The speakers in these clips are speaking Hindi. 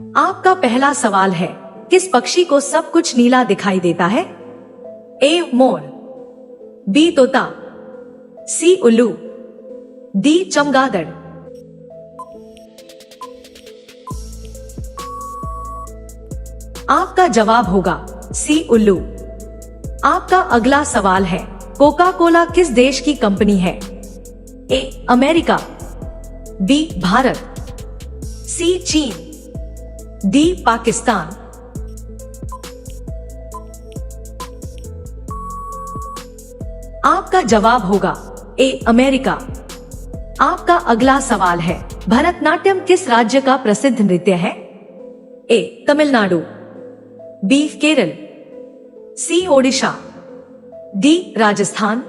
आपका पहला सवाल है, किस पक्षी को सब कुछ नीला दिखाई देता है? ए मोर, बी तोता, सी उल्लू, डी चमगादड़। आपका जवाब होगा सी उल्लू। आपका अगला सवाल है, कोका कोला किस देश की कंपनी है? ए अमेरिका, बी भारत, सी चीन, डी पाकिस्तान। आपका जवाब होगा ए अमेरिका। आपका अगला सवाल है, भरतनाट्यम किस राज्य का प्रसिद्ध नृत्य है? ए तमिलनाडु, बी केरल, सी ओडिशा, डी राजस्थान।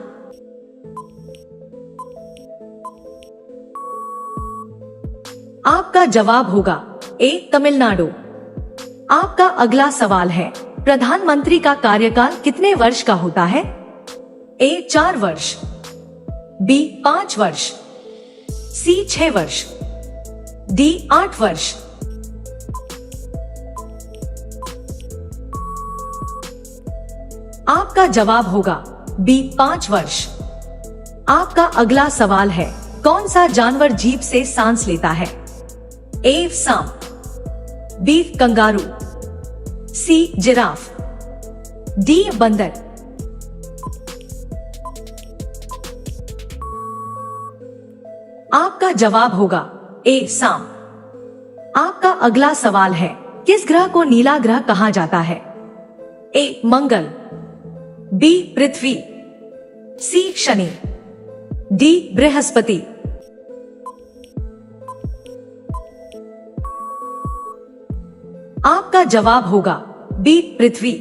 आपका जवाब होगा ए तमिलनाडु। आपका अगला सवाल है, प्रधानमंत्री का कार्यकाल कितने वर्ष का होता है? ए 4 वर्ष, बी 5 वर्ष, सी 6 वर्ष, डी 8 वर्ष। आपका जवाब होगा बी 5 वर्ष। आपका अगला सवाल है, कौन सा जानवर जीभ से सांस लेता है? ए सांप, B kangaroo, C giraffe, D बंदर। आपका जवाब होगा ए सांप। आपका अगला सवाल है, किस ग्रह को नीला ग्रह कहा जाता है? ए मंगल, बी पृथ्वी, सी शनि, डी बृहस्पति। आपका जवाब होगा बी पृथ्वी।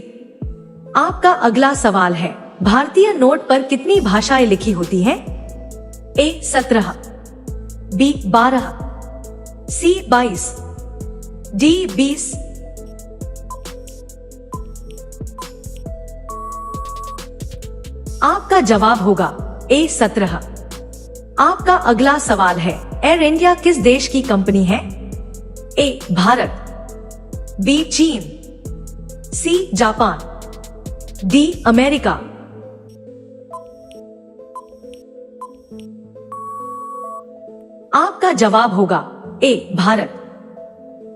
आपका अगला सवाल है, भारतीय नोट पर कितनी भाषाएं लिखी होती हैं? ए 17, बी 12, सी 22, डी 20। आपका जवाब होगा ए 17। आपका अगला सवाल है, एयर इंडिया किस देश की कंपनी है? ए भारत, बी चीन, सी जापान, डी अमेरिका। आपका जवाब होगा ए भारत।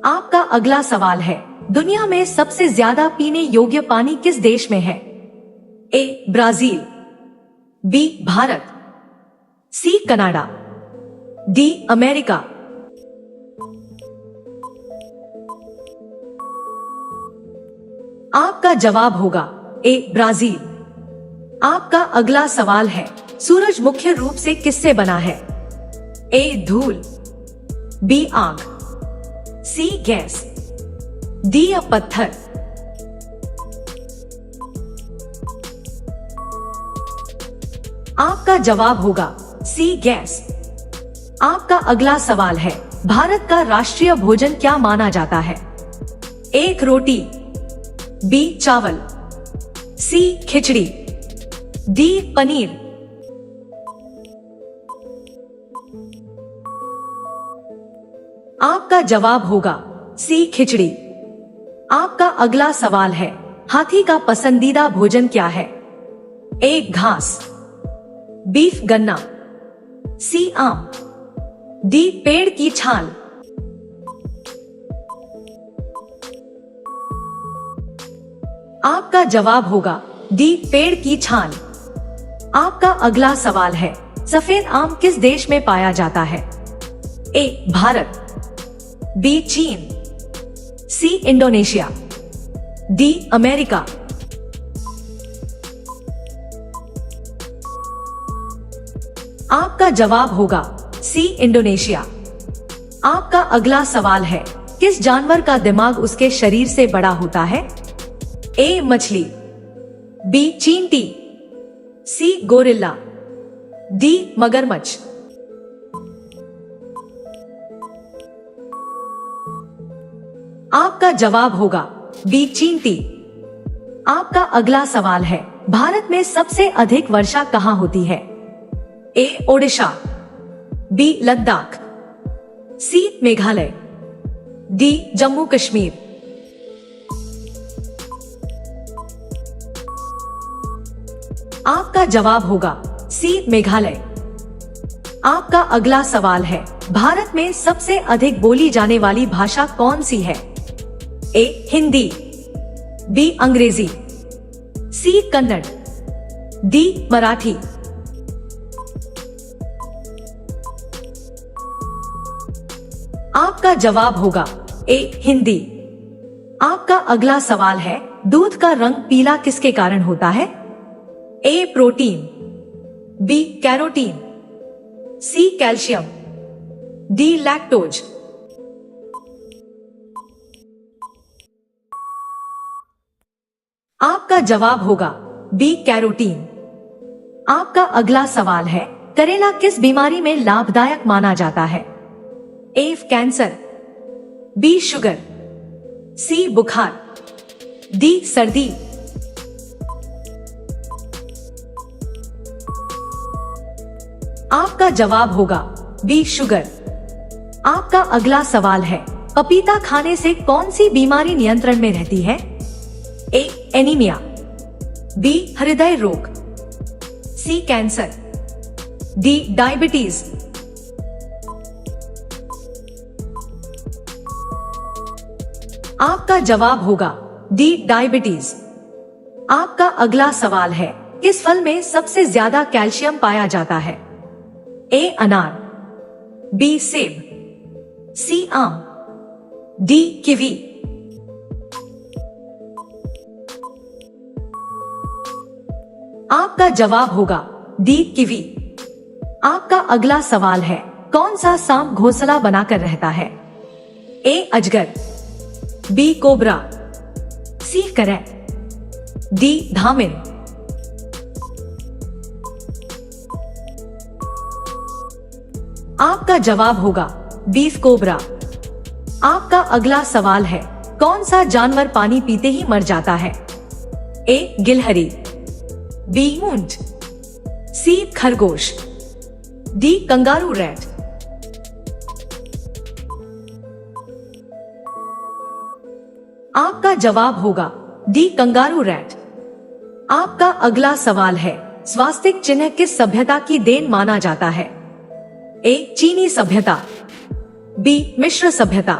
आपका अगला सवाल है, दुनिया में सबसे ज्यादा पीने योग्य पानी किस देश में है? A Brazil, B Bharat, C Canada, D America. आपका जवाब होगा ए ब्राजील। आपका अगला सवाल है, सूरज मुख्य रूप से किससे बना है? ए धूल, बी आग, सी गैस, डी पत्थर। आपका जवाब होगा सी गैस। आपका अगला सवाल है, भारत का राष्ट्रीय भोजन क्या माना जाता है? एक रोटी, बी चावल, सी खिचड़ी, डी पनीर। आपका जवाब होगा सी खिचड़ी। आपका अगला सवाल है, हाथी का पसंदीदा भोजन क्या है? ए घास, बीफ गन्ना, सी आम, डी पेड़ की छाल। आपका जवाब होगा डी पेड़ की छाल। आपका अगला सवाल है, सफेद आम किस देश में पाया जाता है? ए भारत, बी चीन, सी इंडोनेशिया, डी अमेरिका। आपका जवाब होगा सी इंडोनेशिया। आपका अगला सवाल है, किस जानवर का दिमाग उसके शरीर से बड़ा होता है? ए मछली, बी चींटी, सी गोरिल्ला, डी मगरमच्छ। आपका जवाब होगा बी चींटी। आपका अगला सवाल है, भारत में सबसे अधिक वर्षा कहाँ होती है? ए ओडिशा, बी लद्दाख, सी मेघालय, डी जम्मू कश्मीर। आपका जवाब होगा सी मेघालय। आपका अगला सवाल है, भारत में सबसे अधिक बोली जाने वाली भाषा कौन सी है? ए हिंदी, बी अंग्रेजी, सी कन्नड़, डी मराठी। आपका जवाब होगा ए हिंदी। आपका अगला सवाल है, दूध का रंग पीला किसके कारण होता है? A protein, B carotene, C calcium, D lactose. आपका जवाब होगा बी कैरोटीन। आपका अगला सवाल है, करेला किस बीमारी में लाभदायक माना जाता है? ए कैंसर, बी शुगर, सी बुखार, डी सर्दी। आपका जवाब होगा बी शुगर। आपका अगला सवाल है, पपीता खाने से कौन सी बीमारी नियंत्रण में रहती है? ए एनीमिया, बी हृदय रोग, सी कैंसर, डी डायबिटीज। आपका जवाब होगा डी डायबिटीज। आपका अगला सवाल है, किस फल में सबसे ज्यादा कैल्शियम पाया जाता है? ए अनार, बी सेब, सी आम, डी कीवी। आपका जवाब होगा डी कीवी। आपका अगला सवाल है, कौन सा सांप घोंसला बनाकर रहता है? ए अजगर, बी कोबरा, सी करैट, डी धामिन। आपका जवाब होगा बी कोबरा। आपका अगला सवाल है, कौन सा जानवर पानी पीते ही मर जाता है? ए गिलहरी, बी ऊंट, सी खरगोश, डी कंगारू रैट। आपका जवाब होगा डी कंगारू रैट। आपका अगला सवाल है, स्वास्तिक चिन्ह किस सभ्यता की देन माना जाता है? ए चीनी सभ्यता, बी मिश्र सभ्यता,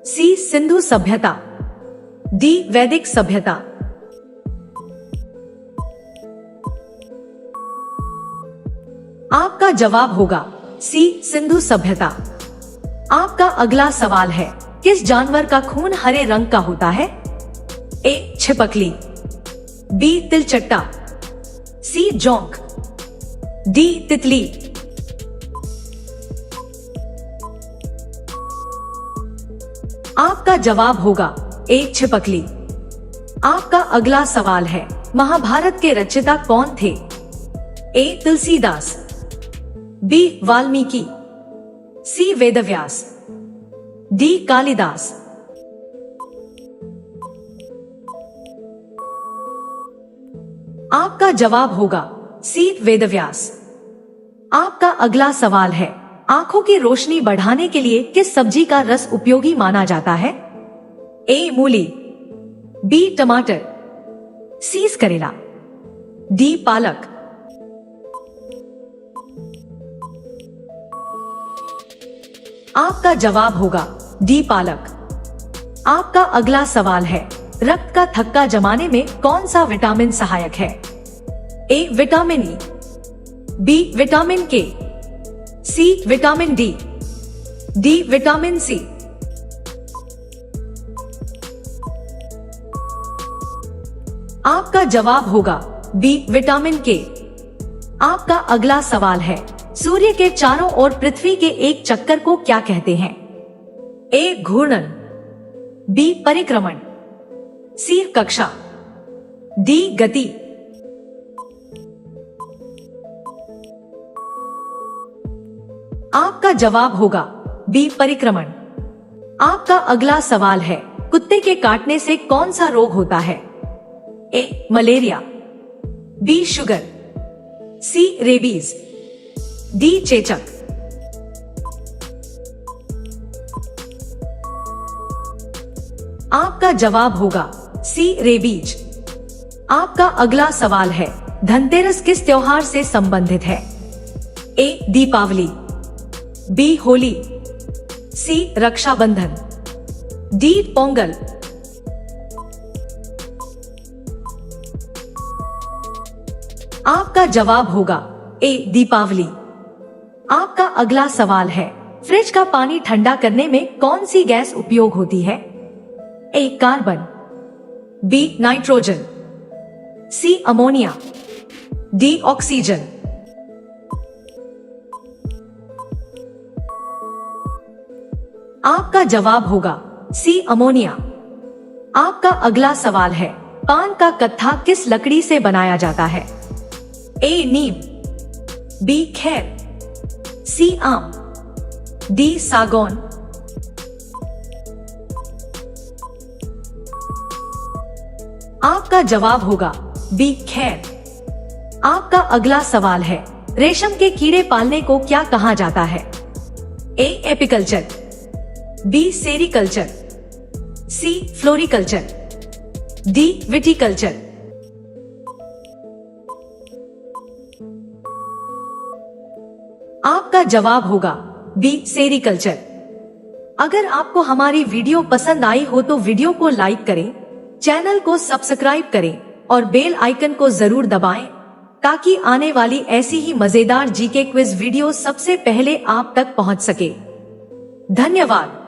सी सिंधु सभ्यता, डी वैदिक सभ्यता। आपका जवाब होगा सी सिंधु सभ्यता। आपका अगला सवाल है, किस जानवर का खून हरे रंग का होता है? ए छिपकली, बी तिलचट्टा, सी जोंक, डी तितली। आपका जवाब होगा ए छिपकली। आपका अगला सवाल है, महाभारत के रचयिता कौन थे? ए तुलसीदास, बी वाल्मीकि, सी वेदव्यास, डी कालिदास। आपका जवाब होगा सी वेदव्यास। आपका अगला सवाल है, आंखों की रोशनी बढ़ाने के लिए किस सब्जी का रस उपयोगी माना जाता है? ए मूली, बी टमाटर, सी करेला, डी पालक। आपका जवाब होगा डी पालक। आपका अगला सवाल है, रक्त का थक्का जमाने में कौन सा विटामिन सहायक है? A vitamin E, B vitamin K, C vitamin D, D vitamin C. आपका जवाब होगा बी विटामिन के। आपका अगला सवाल है, सूर्य के चारों ओर पृथ्वी के एक चक्कर को क्या कहते हैं? ए घूर्णन, बी परिक्रमण, सी कक्षा, डी गति। आपका जवाब होगा बी परिक्रमण। आपका अगला सवाल है, कुत्ते के काटने से कौन सा रोग होता है? ए मलेरिया, बी शुगर, सी रेबीज, डी चेचक। आपका जवाब होगा सी रेबीज। आपका अगला सवाल है, धनतेरस किस त्योहार से संबंधित है? ए दीपावली, बी होली, सी रक्षाबंधन, डी पोंगल। आपका जवाब होगा ए दीपावली। आपका अगला सवाल है, फ्रिज का पानी ठंडा करने में कौन सी गैस उपयोग होती है? ए कार्बन, बी नाइट्रोजन, सी अमोनिया, डी ऑक्सीजन। आपका जवाब होगा सी अमोनिया। आपका अगला सवाल है, पान का कत्था किस लकड़ी से बनाया जाता है? ए नीम, बी खैर, सी आम, डी सागौन। आपका जवाब होगा बी खैर। आपका अगला सवाल है, रेशम के कीड़े पालने को क्या कहा जाता है? ए एपिकल्चर, बी सेरीकल्चर, सी फ्लोरिकल्चर, डी विटिकल्चर। आपका जवाब होगा बी सेरीकल्चर। अगर आपको हमारी वीडियो पसंद आई हो तो वीडियो को लाइक करें, चैनल को सब्सक्राइब करें और बेल आइकन को जरूर दबाएं ताकि आने वाली ऐसी ही मजेदार जीके क्विज वीडियो सबसे पहले आप तक पहुंच सके। धन्यवाद।